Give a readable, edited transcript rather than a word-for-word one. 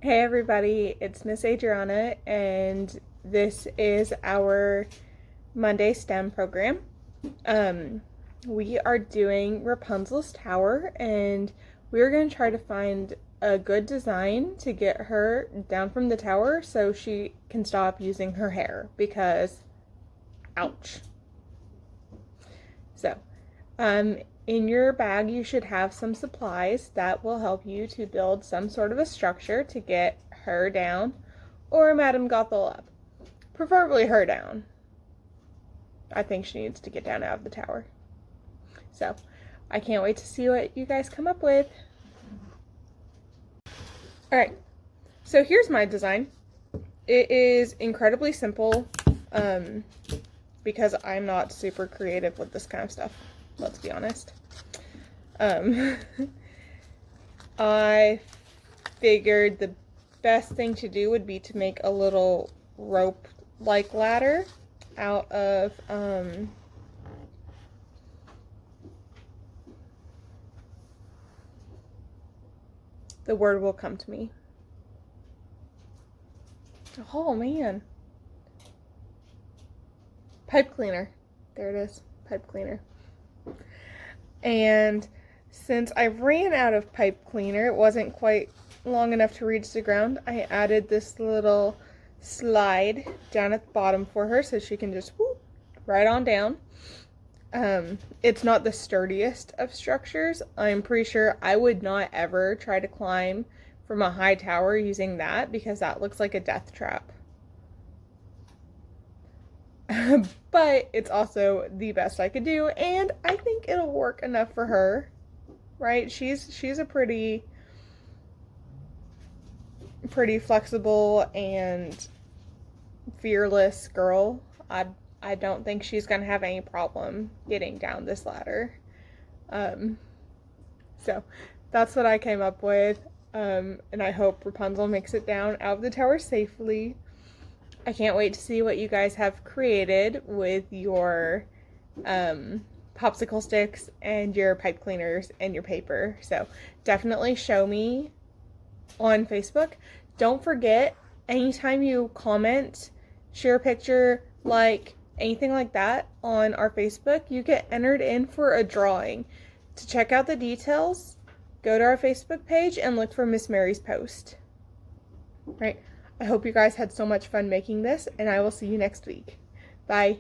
Hey everybody, it's Miss Adrianna, and this is our Monday STEM program. We are doing Rapunzel's Tower, and we're going to try to find a good design to get her down from the tower so she can stop using her hair because, ouch. So, in your bag, you should have some supplies that will help you to build some sort of a structure to get her down or Madame Gothel up. Preferably her down. I think she needs to get down out of the tower. So, I can't wait to see what you guys come up with. Alright, so here's my design. It is incredibly simple because I'm not super creative with this kind of stuff. Let's be honest. I figured the best thing to do would be to make a little rope-like ladder out of the word will come to me. Oh man. Pipe cleaner. There it is. Pipe cleaner. And since I ran out of pipe cleaner, it wasn't quite long enough to reach the ground, I added this little slide down at the bottom for her so she can just whoop right on down. It's not the sturdiest of structures. I'm pretty sure I would not ever try to climb from a high tower using that because that looks like a death trap. But it's also the best I could do, and I think it'll work enough for her, right? She's a pretty flexible and fearless girl. I don't think she's gonna have any problem getting down this ladder. So that's what I came up with, and I hope Rapunzel makes it down out of the tower safely. I can't wait to see what you guys have created with your popsicle sticks and your pipe cleaners and your paper. So definitely show me on Facebook. Don't forget, anytime you comment, share a picture, like, anything like that on our Facebook, you get entered in for a drawing. To check out the details, go to our Facebook page and look for Miss Mary's post. Right? I hope you guys had so much fun making this, and I will see you next week. Bye.